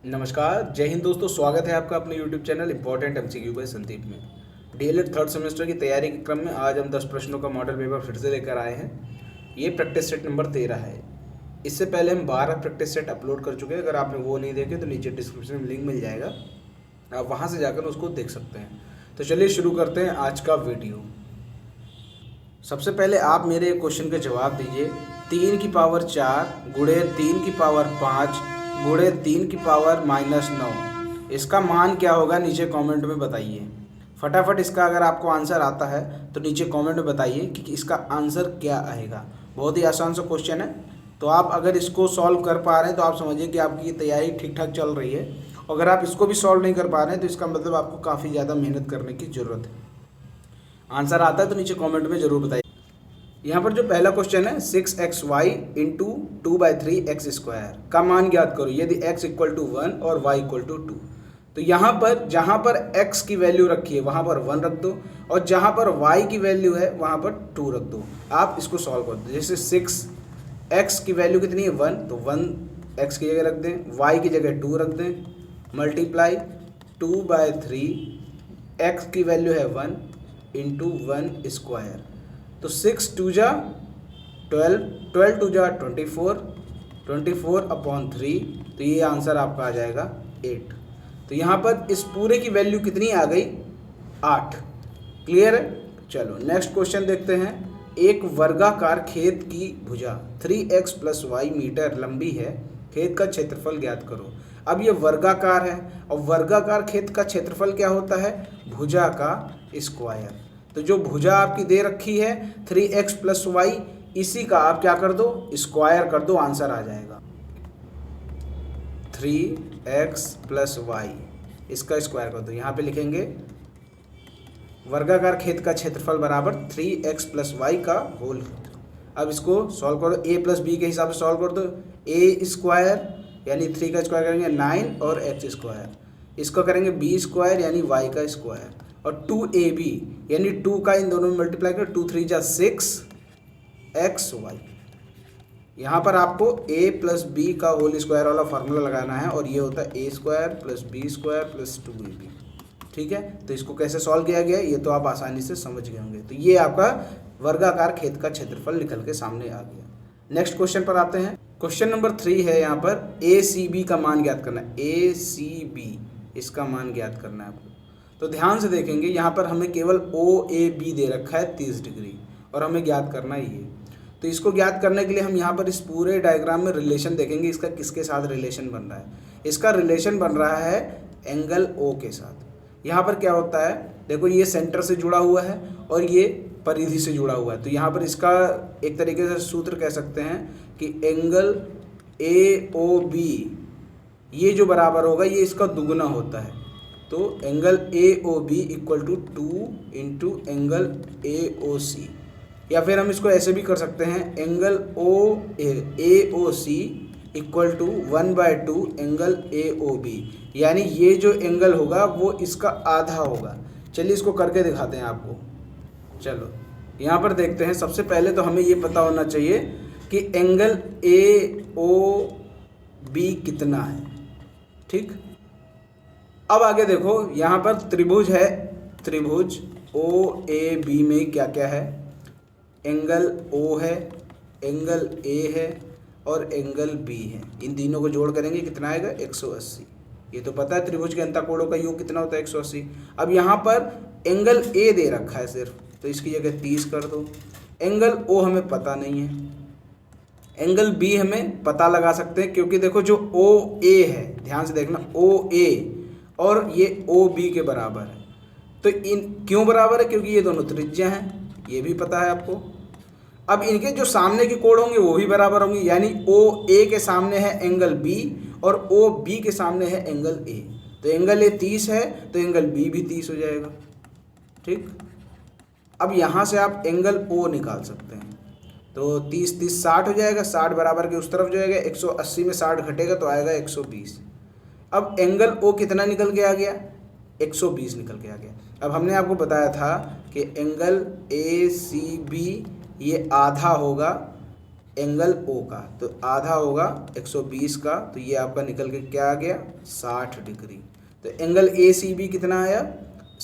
नमस्कार, जय हिंद दोस्तों। स्वागत है आपका अपने YouTube channel important MCQ by Sandeep में। डीएलएड थर्ड सेमेस्टर की तैयारी के क्रम में आज हम 10 प्रश्नों का मॉडल पेपर फिर से लेकर आए हैं। ये प्रैक्टिस सेट नंबर 13 है। इससे पहले हम 12 प्रैक्टिस सेट अपलोड कर चुके हैं। अगर आपने वो नहीं देखे तो नीचे डिस्क्रिप्शन में लिंक मिल जाएगा, आप वहाँ से जाकर उसको देख सकते हैं। तो चलिए शुरू करते हैं आज का वीडियो। सबसे पहले आप मेरे क्वेश्चन के जवाब दीजिए। 3 की पावर 4 गुणे 3 की पावर 5 गुणे 3 की पावर -9, इसका मान क्या होगा? नीचे कमेंट में बताइए। फटाफट इसका अगर आपको आंसर आता है तो नीचे कमेंट में बताइए कि इसका आंसर क्या आएगा। बहुत ही आसान सा क्वेश्चन है, तो आप अगर इसको सॉल्व कर पा रहे हैं तो आप समझिए कि आपकी तैयारी ठीक ठाक चल रही है। अगर आप इसको भी सॉल्व नहीं कर पा रहे हैं तो इसका मतलब आपको काफ़ी ज़्यादा मेहनत करने की ज़रूरत है। आंसर आता है तो नीचे कमेंट में ज़रूर बताइए। यहाँ पर जो पहला क्वेश्चन है 6xy इंटू 2/3x² का मान ज्ञात करो यदि x इक्वल टू 1 और y इक्वल टू 2। तो यहाँ पर जहाँ पर x की वैल्यू रखी है वहाँ पर 1 रख दो, और जहाँ पर y की वैल्यू है वहाँ पर 2 रख दो। आप इसको सॉल्व कर दो। जैसे 6x की वैल्यू कितनी है 1, तो 1 x की जगह रख दें, y की जगह 2 रख दें, मल्टीप्लाई 2/3 x की वैल्यू है 1 इंटू 1²। तो 6 2 जा 12, 12 2 जा 24, 24/3, तो ये आंसर आपका आ जाएगा 8। तो यहाँ पर इस पूरे की वैल्यू कितनी आ गई? 8। क्लियर है? चलो नेक्स्ट क्वेश्चन देखते हैं। एक वर्गाकार खेत की भुजा 3x + y मीटर लंबी है, खेत का क्षेत्रफल ज्ञात करो। अब ये वर्गाकार है, और वर्गाकार खेत का क्षेत्रफल क्या होता है? भुजा का स्क्वायर। तो जो भुजा आपकी दे रखी है 3x + y, इसी का आप क्या कर दो? स्क्वायर कर दो, आंसर आ जाएगा 3x + y। इसका स्क्वायर कर दो। यहाँ पे लिखेंगे वर्गाकार खेत का क्षेत्रफल बराबर 3x + y का होल। अब इसको सॉल्व करो, a + b के हिसाब से सॉल्व कर दो। a² यानी 3 का स्क्वायर करेंगे 9 और x², इसको करेंगे b² यानी y का स्क्वायर, और 2ab यानी 2 का इन दोनों में मल्टीप्लाई कर 2 3 जा 6xy। यहाँ पर आपको a + b का होल स्क्वायर वाला फार्मूला लगाना है, और ये होता है a² + b² + 2ab। ठीक है, तो इसको कैसे सॉल्व किया गया ये तो आप आसानी से समझ गए होंगे। तो ये आपका वर्गाकार खेत का क्षेत्रफल निकल के सामने आ गया। नेक्स्ट क्वेश्चन पर आते हैं। क्वेश्चन नंबर 3 है। यहाँ पर ACB का मान ज्ञात करना है। ACB, इसका मान ज्ञात करना है आपको। तो ध्यान से देखेंगे, यहाँ पर हमें केवल OAB दे रखा है 30 डिग्री, और हमें ज्ञात करना ही है। तो इसको ज्ञात करने के लिए हम यहाँ पर इस पूरे डायग्राम में रिलेशन देखेंगे, इसका किसके साथ रिलेशन बन रहा है। इसका रिलेशन बन रहा है एंगल O के साथ। यहाँ पर क्या होता है, देखो ये सेंटर से जुड़ा हुआ है और ये परिधि से जुड़ा हुआ है। तो यहाँ पर इसका एक तरीके से सूत्र कह सकते हैं कि एंगल AOB ये जो बराबर होगा ये इसका दुगुना होता है। तो angle AOB equal to 2 into angle AOC, या फिर हम इसको ऐसे भी कर सकते हैं angle AOC equal to 1/2 angle AOB, यानी ये जो एंगल होगा वो इसका आधा होगा। चलिए इसको करके दिखाते हैं आपको। चलो यहाँ पर देखते हैं। सबसे पहले तो हमें ये पता होना चाहिए कि एंगल AOB कितना है। ठीक, अब आगे देखो, यहाँ पर त्रिभुज है। त्रिभुज OAB में क्या क्या है? एंगल O है, एंगल A है और एंगल B है। इन तीनों को जोड़ करेंगे कितना आएगा? 180। ये तो पता है त्रिभुज के अंतःकोणों का योग कितना होता है? 180। अब यहाँ पर एंगल A दे रखा है सिर्फ, तो इसकी जगह 30 कर दो। एंगल O हमें पता नहीं है, एंगल B हमें पता लगा सकते हैं, क्योंकि देखो जो OA है, ध्यान से देखना, OA और ये OB के बराबर है। तो इन क्यों बराबर है? क्योंकि ये दोनों त्रिज्या हैं, ये भी पता है आपको। अब इनके जो सामने के कोण होंगे वो भी बराबर होंगे, यानी OA के सामने है एंगल B और OB के सामने है एंगल A। तो एंगल A 30 है तो एंगल B भी 30 हो जाएगा। ठीक, अब यहाँ से आप एंगल O निकाल सकते हैं। तो 30 30 60 हो जाएगा, 60 बराबर के उस तरफ जाएगा, 180 में 60 घटेगा तो आएगा 120। अब एंगल O कितना निकल के आ गया? 120 निकल के आ गया। अब हमने आपको बताया था कि एंगल ACB ये आधा होगा एंगल ओ का, तो आधा होगा 120 का, तो ये आपका निकल के क्या आ गया 60 डिग्री। तो एंगल ए सी बी कितना आया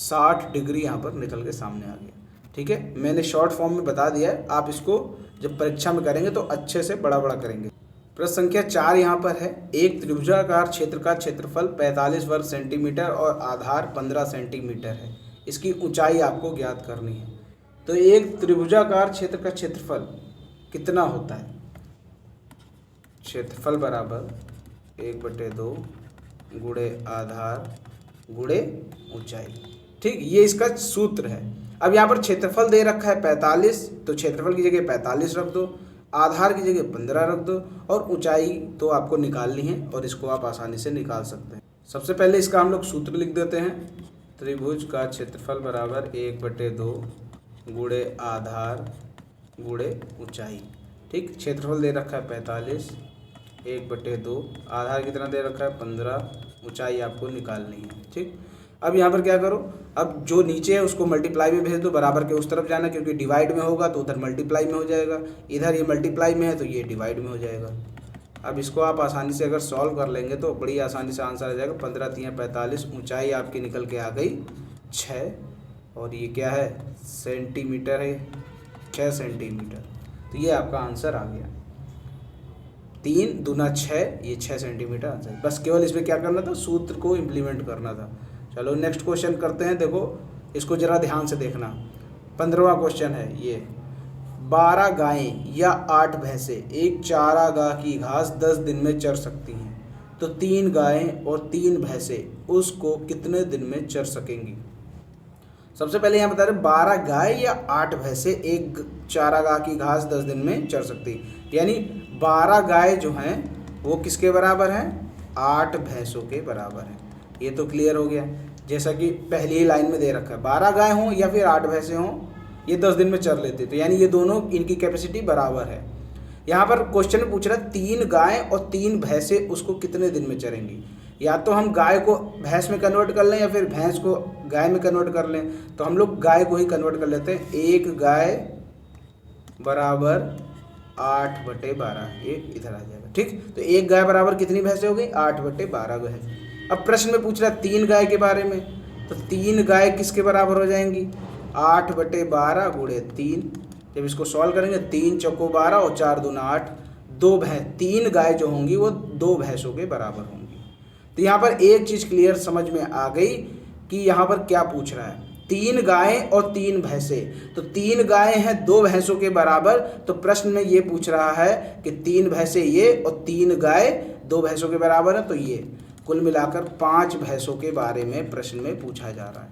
60 डिग्री यहाँ पर निकल के सामने आ गया। ठीक है, मैंने शॉर्ट फॉर्म में बता दिया है, आप इसको जब परीक्षा में करेंगे तो अच्छे से बड़ा बड़ा करेंगे। प्रश्न संख्या 4 यहाँ पर है, एक त्रिभुजाकार क्षेत्र का क्षेत्रफल 45 वर्ग सेंटीमीटर और आधार 15 सेंटीमीटर है, इसकी ऊंचाई आपको ज्ञात करनी है। तो एक त्रिभुजाकार क्षेत्र का क्षेत्रफल कितना होता है, क्षेत्रफल बराबर 1/2 गुणे आधार गुणे ऊंचाई। ठीक, ये इसका सूत्र है। अब यहाँ पर क्षेत्रफल दे रखा है 45, तो क्षेत्रफल की जगह 45 रख दो, आधार की जगह 15 रख दो, और ऊंचाई तो आपको निकालनी है और इसको आप आसानी से निकाल सकते हैं। सबसे पहले इसका हम लोग सूत्र लिख देते हैं, त्रिभुज का क्षेत्रफल बराबर 1/2 गुणे आधार गुणे ऊंचाई। ठीक, क्षेत्रफल दे रखा है 45, 1/2, आधार कितना दे रखा है 15, ऊंचाई आपको निकालनी है। ठीक, अब यहाँ पर क्या करो, अब जो नीचे है उसको मल्टीप्लाई में भेज दो, बराबर के उस तरफ जाना, क्योंकि डिवाइड में होगा तो उधर मल्टीप्लाई में हो जाएगा, इधर ये मल्टीप्लाई में है तो ये डिवाइड में हो जाएगा। अब इसको आप आसानी से अगर सॉल्व कर लेंगे तो बड़ी आसानी से आंसर आ जाएगा, 15 3 45, ऊंचाई आपकी निकल के आ गई 6, और ये क्या है सेंटीमीटर है, 6 सेंटीमीटर। तो ये आपका आंसर आ गया, 3 दूना 6, ये 6 सेंटीमीटर आंसर। बस केवल इसमें क्या करना था, सूत्र को इम्प्लीमेंट करना था। चलो नेक्स्ट क्वेश्चन करते हैं। देखो इसको ज़रा ध्यान से देखना, 15वां क्वेश्चन है ये, 12 गायें या 8 भैंसें एक चारागाह की घास 10 दिन में चर सकती हैं, तो 3 गायें और 3 भैंसें उसको कितने दिन में चर सकेंगी। सबसे पहले यहाँ बता रहे 12 गाय या 8 भैंसें एक चारागाह की घास 10 दिन में चर सकती, यानी 12 गाय जो हैं वो किसके बराबर हैं, 8 भैंसों के बराबर हैं। ये तो क्लियर हो गया, जैसा कि पहली ही लाइन में दे रखा है, 12 गाय हों या फिर 8 भैंसें हों ये 10 दिन में चर लेते, तो यानी ये दोनों इनकी कैपेसिटी बराबर है। यहाँ पर क्वेश्चन में पूछ रहा है 3 गाय और 3 भैंसें उसको कितने दिन में चरेंगी। या तो हम गाय को भैंस में कन्वर्ट कर लें या फिर भैंस को गाय में कन्वर्ट कर लें, तो हम लोग गाय को ही कन्वर्ट कर लेते हैं। 1 गाय बराबर 8/12, ये इधर आ जाएगा। ठीक, तो 1 गाय बराबर कितनी भैंसें हो गई, 8/12 भैंस। अब प्रश्न में पूछ रहा है 3 गाय के बारे में, तो 3 गाय किसके बराबर हो जाएंगी, 8/12 गुणे 3। जब इसको सॉल्व करेंगे 3 चौको 12 और 4 दूना 8, 3 गाय जो होंगी वो 2 भैंसों के बराबर होंगी। तो यहाँ पर एक चीज़ क्लियर समझ में आ गई कि यहाँ पर क्या पूछ रहा है, 3 गायें और 3 भैंसें, तो 3 गायें हैं 2 भैंसों के बराबर, तो प्रश्न में ये पूछ रहा है कि 3 भैंसें ये और 3 गाय 2 भैंसों के बराबर है, तो ये कुल मिलाकर 5 भैंसों के बारे में प्रश्न में पूछा जा रहा है।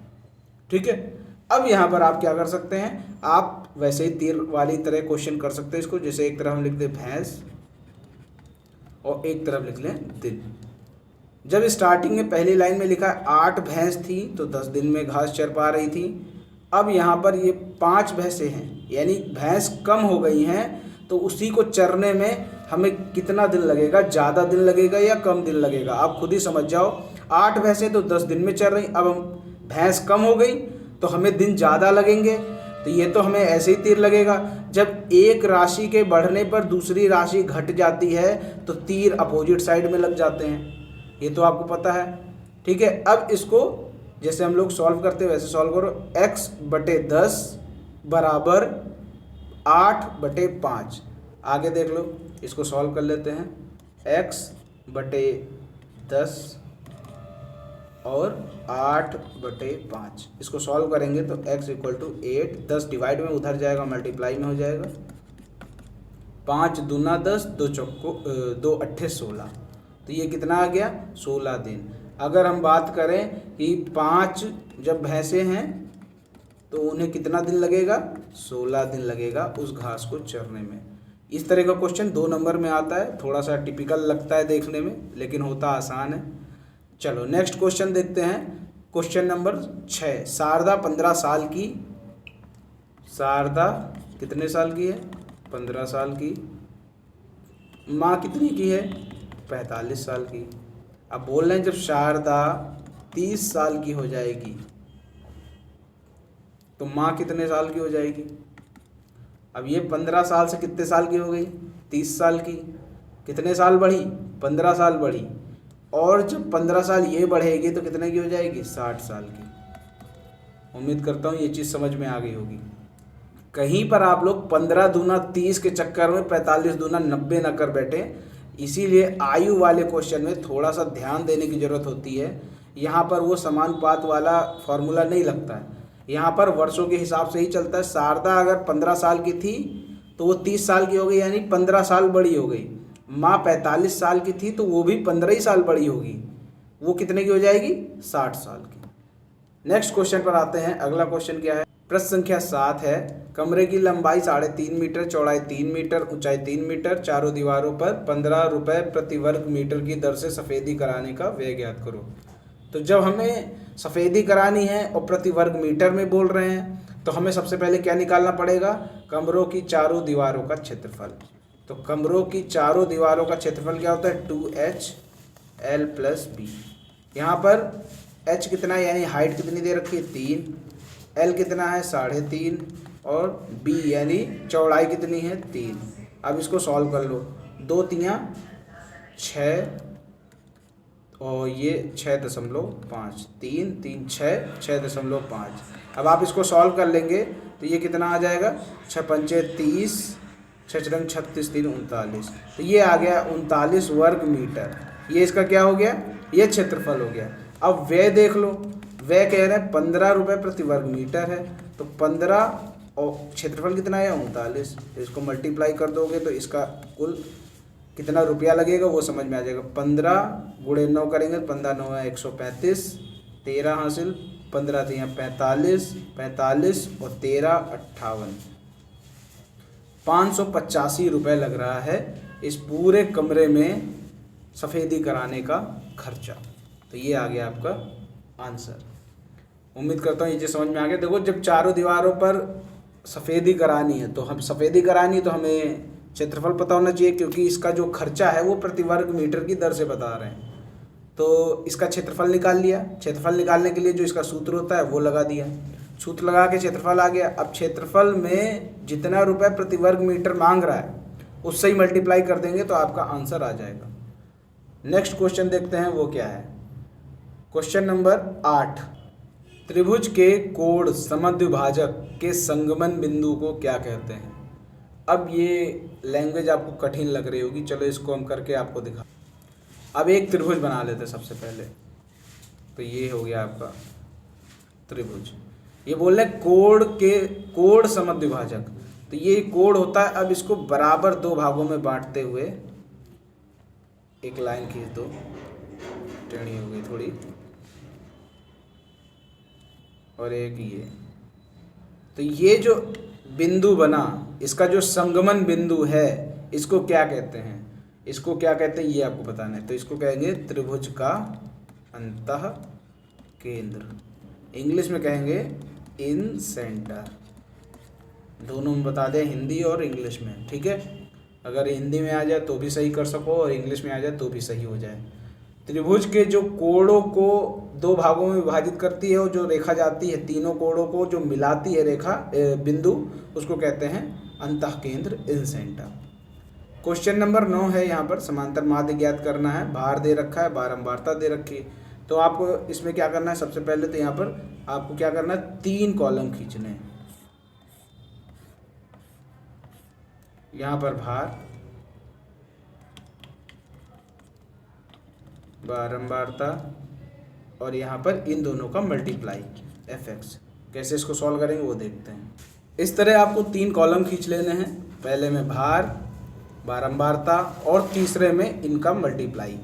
ठीक है, अब यहाँ पर आप क्या कर सकते हैं, आप वैसे ही तीर वाली तरह क्वेश्चन कर सकते हैं इसको, जैसे एक तरफ हम लिख दें भैंस और एक तरफ लिख लें दिन। जब स्टार्टिंग में पहली लाइन में लिखा 8 भैंस थी तो 10 दिन में घास चर पा रही थी, अब यहाँ पर ये 5 भैंसें हैं, यानी भैंस कम हो गई हैं, तो उसी को चरने में हमें कितना दिन लगेगा, ज़्यादा दिन लगेगा या कम दिन लगेगा, आप खुद ही समझ जाओ। 8 भैंसें तो 10 दिन में चर रही, अब हम भैंस कम हो गई तो हमें दिन ज़्यादा लगेंगे, तो ये तो हमें ऐसे ही तीर लगेगा। जब एक राशि के बढ़ने पर दूसरी राशि घट जाती है तो तीर अपोजिट साइड में लग जाते हैं, ये तो आपको पता है। ठीक है, अब इसको जैसे हम लोग सॉल्व करते हैं वैसे सॉल्व करो। x/10 बराबर 8/5, आगे देख लो, इसको सॉल्व कर लेते हैं। x/10 और 8/5, इसको सॉल्व करेंगे तो x = 8, 10 डिवाइड में उधर जाएगा, मल्टीप्लाई में हो जाएगा, 5 दूना 10, 2 चौको 2 अट्ठे 16, तो ये कितना आ गया 16 दिन। अगर हम बात करें कि 5 जब भैंसें हैं तो उन्हें कितना दिन लगेगा, 16 दिन लगेगा उस घास को चरने में। इस तरह का क्वेश्चन 2 नंबर में आता है, थोड़ा सा टिपिकल लगता है देखने में लेकिन होता आसान है। चलो नेक्स्ट क्वेश्चन देखते हैं, क्वेश्चन नंबर 6। शारदा 15 साल की, शारदा कितने साल की है, 15 साल की। माँ कितनी की है, 45 साल की। अब बोल रहे हैं जब शारदा 30 साल की हो जाएगी तो माँ कितने साल की हो जाएगी। अब ये 15 साल से कितने साल की हो गई, 30 साल की। कितने साल बढ़ी? 15 साल बढ़ी। और जब 15 साल ये बढ़ेगी तो कितने की हो जाएगी? 60 साल की। उम्मीद करता हूँ ये चीज़ समझ में आ गई होगी। कहीं पर आप लोग 15 दूना 30 के चक्कर में 45 दूना 90 न कर बैठे। इसीलिए आयु वाले क्वेश्चन में थोड़ा सा ध्यान देने की ज़रूरत होती है। यहाँ पर वो समानुपात वाला फॉर्मूला नहीं लगता है, यहाँ पर वर्षों के हिसाब से ही चलता है। शारदा अगर 15 साल की थी तो वो 30 साल की हो गई, यानी 15 साल बड़ी हो गई। माँ 45 साल की थी तो वो भी 15 ही साल बड़ी होगी। वो कितने की हो जाएगी? 60 साल की। नेक्स्ट क्वेश्चन पर आते हैं। अगला क्वेश्चन क्या है? प्रश्न संख्या 7 है। कमरे की लंबाई 3.5 मीटर, चौड़ाई 3 मीटर, ऊंचाई 3 मीटर, चारों दीवारों पर 15 रुपये प्रति वर्ग मीटर की दर से सफ़ेदी कराने का व्यय ज्ञात करो। तो जब हमें सफ़ेदी करानी है और प्रति वर्ग मीटर में बोल रहे हैं तो हमें सबसे पहले क्या निकालना पड़ेगा? कमरों की चारों दीवारों का क्षेत्रफल। तो कमरों की चारों दीवारों का क्षेत्रफल क्या होता है? 2h L + b। यहाँ पर h कितना है, यानी हाइट कितनी दे रखी है? 3। L कितना है? 3.5। और b यानी चौड़ाई कितनी है? 3। अब इसको सॉल्व कर लो। 2 तियाँ 6 और ये 6.5, 3 3 6, 6.5। अब आप इसको सॉल्व कर लेंगे तो ये कितना आ जाएगा? 6 पंचे 30, 6 रंग 36, 3 39। तो ये आ गया 39 वर्ग मीटर। ये इसका क्या हो गया? ये क्षेत्रफल हो गया। अब व्यय देख लो। व्यय कह रहे हैं 15 रुपये प्रति वर्ग मीटर है। तो 15 और क्षेत्रफल कितना है? 39। इसको मल्टीप्लाई कर दोगे तो इसका कुल कितना रुपया लगेगा वो समझ में आ जाएगा। 15 गुणे 9 करेंगे, 15 9 है 135, 13 हासिल, 15 3 45, 45 और 13 58, 585 रुपये लग रहा है इस पूरे कमरे में सफ़ेदी कराने का खर्चा। तो ये आ गया आपका आंसर। उम्मीद करता हूँ ये चीज़ समझ में आ गया। देखो, जब चारों दीवारों पर सफ़ेदी करानी है तो हमें क्षेत्रफल पता होना चाहिए, क्योंकि इसका जो खर्चा है वो प्रति वर्ग मीटर की दर से बता रहे हैं। तो इसका क्षेत्रफल निकाल लिया। क्षेत्रफल निकालने के लिए जो इसका सूत्र होता है वो लगा दिया। सूत्र लगा के क्षेत्रफल आ गया। अब क्षेत्रफल में जितना रुपये प्रति वर्ग मीटर मांग रहा है उससे ही मल्टीप्लाई कर देंगे तो आपका आंसर आ जाएगा। नेक्स्ट क्वेश्चन देखते हैं वो क्या है। Question number 8। त्रिभुज के कोण समद्विभाजक के संगमन बिंदु को क्या कहते हैं? अब ये लैंग्वेज आपको कठिन लग रही होगी, चलो इसको हम करके आपको दिखा। अब एक त्रिभुज बना लेते हैं सबसे पहले। तो ये हो गया आपका त्रिभुज। ये बोल रहे कोण समद्विभाजक। तो ये कोण होता है। अब इसको बराबर 2 भागों में बांटते हुए एक लाइन खींच दो। टेढ़ी हो गई थोड़ी। और एक ये। तो ये जो बिंदु बना, इसका जो संगमन बिंदु है इसको क्या कहते हैं? इसको क्या कहते हैं ये आपको बताना है। तो इसको कहेंगे त्रिभुज का अंतः केंद्र। इंग्लिश में कहेंगे इन सेंटर। दोनों में बता दें, हिंदी और इंग्लिश में, ठीक है। अगर हिंदी में आ जाए तो भी सही कर सको और इंग्लिश में आ जाए तो भी सही हो जाए। त्रिभुज के जो कोणों को 2 भागों में विभाजित करती है और जो रेखा जाती है, तीनों कोणों को जो मिलाती है रेखा बिंदु, उसको कहते हैं अंतः केंद्र, इन सेंटर। क्वेश्चन नंबर 9 है। यहाँ पर समांतर माध्य ज्ञात करना है। भार दे रखा है, बारंबारता दे रखी है। तो आपको इसमें क्या करना है? सबसे पहले तो यहाँ पर आपको क्या करना है? 3 कॉलम खींचने हैं। यहाँ पर भार, बारंबारता और यहाँ पर इन दोनों का मल्टीप्लाई fx। कैसे इसको सॉल्व करेंगे वो देखते हैं। इस तरह आपको 3 कॉलम खींच लेने हैं। पहले में भार, बारंबारता और तीसरे में इनका मल्टीप्लाई।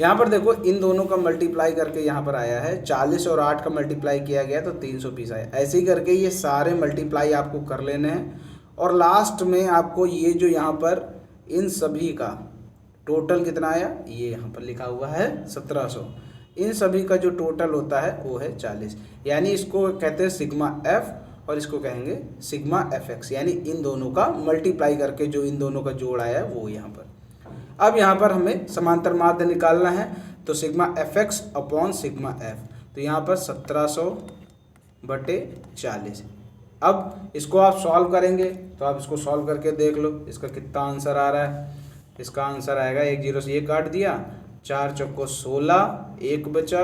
यहाँ पर देखो, इन दोनों का मल्टीप्लाई करके यहाँ पर आया है 40 और 8 का मल्टीप्लाई किया गया तो 320 आया। ऐसे ही करके ये सारे मल्टीप्लाई आपको कर लेने हैं। और लास्ट में आपको ये जो यहाँ पर इन सभी का टोटल कितना आया, ये यहाँ पर लिखा हुआ है 1700। इन सभी का जो टोटल होता है वो है 40। यानी इसको कहते हैं सिग्मा एफ और इसको कहेंगे सिग्मा एफ एक्स। यानी इन दोनों का मल्टीप्लाई करके जो इन दोनों का जोड़ आया है वो यहाँ पर। अब यहाँ पर हमें समांतर माध्य निकालना है। तो sigma F x upon sigma F. तो यहाँ पर 1700/40। अब इसको आप सॉल्व करेंगे तो आप इसको सॉल्व करके देख लो इसका कितना आंसर आ रहा है। इसका आंसर आएगा, एक जीरो से ये काट दिया, 4 चौको 16, 1 बचा,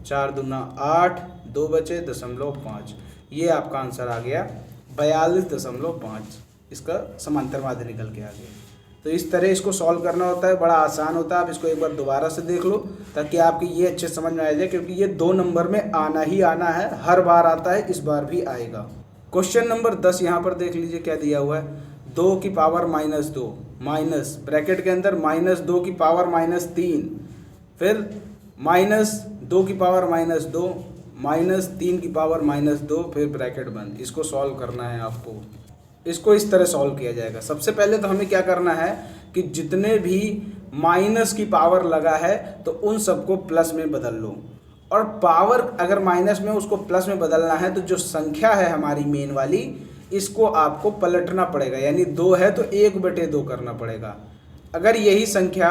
4 दूना 8, 2 बचे, 0.5। ये आपका आंसर आ गया 42.5। इसका समांतर माध्य निकल के आ गया। तो इस तरह इसको सॉल्व करना होता है, बड़ा आसान होता है। आप इसको एक बार दोबारा से देख लो ताकि आपकी ये अच्छे समझ में आ जाए, क्योंकि ये 2 नंबर में आना ही आना है, हर बार आता है, इस बार भी आएगा। क्वेश्चन नंबर 10 यहाँ पर देख लीजिए क्या दिया हुआ है। 2 की पावर -2 माइनस ब्रैकेट के अंदर -2 की पावर -3, फिर -2 की पावर -2 -3 की पावर -2, फिर ब्रैकेट बंद। इसको सॉल्व करना है आपको। इसको इस तरह सॉल्व किया जाएगा। सबसे पहले तो हमें क्या करना है कि जितने भी माइनस की पावर लगा है तो उन सबको प्लस में बदल लो, और पावर अगर माइनस में उसको प्लस में बदलना है तो जो संख्या है हमारी मेन वाली, इसको आपको पलटना पड़ेगा। यानी 2 है तो 1/2 करना पड़ेगा। अगर यही संख्या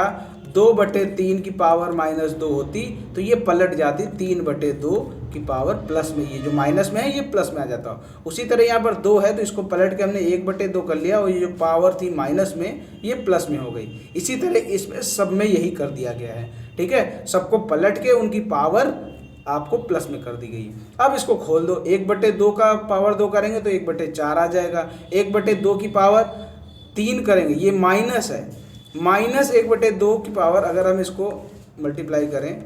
2/3 की पावर -2 होती तो ये पलट जाती 3/2 की पावर प्लस में। ये जो माइनस में है ये प्लस में आ जाता। उसी तरह यहाँ पर 2 है तो इसको पलट के हमने 1/2 कर लिया, और ये जो पावर थी माइनस में ये प्लस में हो गई। इसी तरह इसमें सब में यही कर दिया गया है। ठीक है, सबको पलट के उनकी पावर आपको प्लस में कर दी गई है। अब इसको खोल दो, 1/2 का पावर 2 करेंगे तो 1/4 आ जाएगा। 1/2 की पावर 3 करेंगे, ये माइनस है, -1/2 की पावर अगर हम इसको मल्टीप्लाई करें,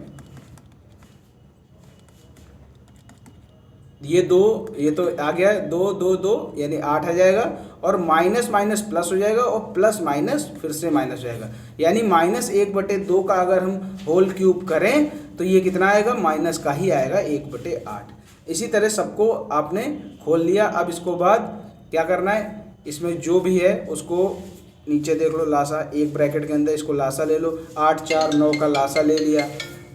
ये 2, ये तो आ गया है 2 2 2 यानी 8 आ जाएगा, और माइनस माइनस प्लस हो जाएगा, और प्लस माइनस फिर से माइनस हो जाएगा। यानी -1/2 का अगर हम होल क्यूब करें तो ये कितना आएगा, माइनस का ही आएगा, 1/8। इसी तरह सबको आपने खोल लिया। अब इसको बाद क्या करना है, इसमें जो भी है उसको नीचे देख लो, लासा एक ब्रैकेट के अंदर इसको लासा ले लो। 8 4 9 का लासा ले लिया।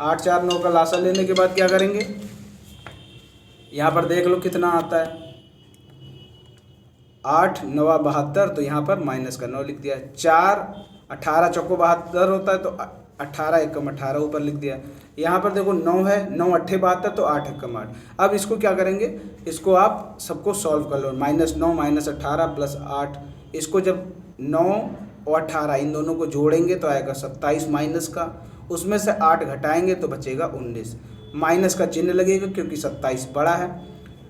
8 4 9 का लासा लेने के बाद क्या करेंगे, यहाँ पर देख लो कितना आता है, 8 9 72, तो यहाँ पर माइनस का 9 लिख दिया। 4 18 चौको 72 होता है तो 18 एकम 18 ऊपर लिख दिया। यहाँ पर देखो 9 है, 9 8 72 तो 8 एकम 8। अब इसको क्या करेंगे, इसको आप सबको सॉल्व कर लो। -9 -18 +8, इसको जब 9 और 18 इन दोनों को जोड़ेंगे तो आएगा 27 माइनस का, उसमें से 8 घटाएंगे तो बचेगा 19। माइनस का चिन्ह लगेगा क्योंकि 27 बड़ा है।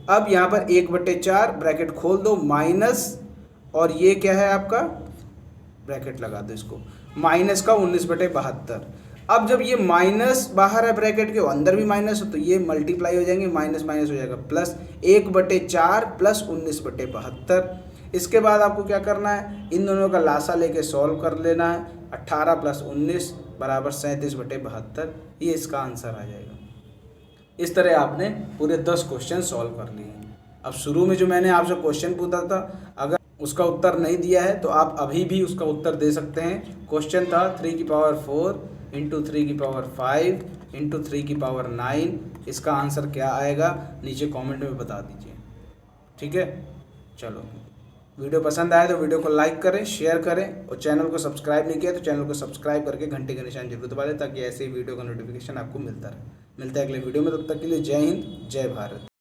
अब यहाँ पर 1/4 ब्रैकेट खोल दो, माइनस, और ये क्या है आपका, ब्रैकेट लगा दो इसको, माइनस का 19/72। अब जब ये माइनस बाहर है ब्रैकेट के, अंदर भी माइनस हो तो ये मल्टीप्लाई हो जाएंगे, माइनस माइनस हो जाएगा प्लस, 1/4 + 19/72। इसके बाद आपको क्या करना है, इन दोनों का लासा लेके सॉल्व कर लेना है। 18 + 19 = 37/72। ये इसका आंसर आ जाएगा। इस तरह आपने पूरे 10 क्वेश्चन सॉल्व कर लिए हैं। अब शुरू में जो मैंने आपसे क्वेश्चन पूछा था, अगर उसका उत्तर नहीं दिया है तो आप अभी भी उसका उत्तर दे सकते हैं। क्वेश्चन था 3 की पावर 4 × 3 की पावर 5 × 3 की पावर 9। इसका आंसर क्या आएगा नीचे कमेंट में बता दीजिए। ठीक है, चलो, वीडियो पसंद आए तो वीडियो को लाइक करें, शेयर करें, और चैनल को सब्सक्राइब नहीं किया तो चैनल को सब्सक्राइब करके घंटे का निशान जरूर दबा लें ताकि ऐसे ही वीडियो का नोटिफिकेशन आपको मिलता रहे। मिलता है अगले वीडियो में, तब तक के लिए जय हिंद, जय भारत।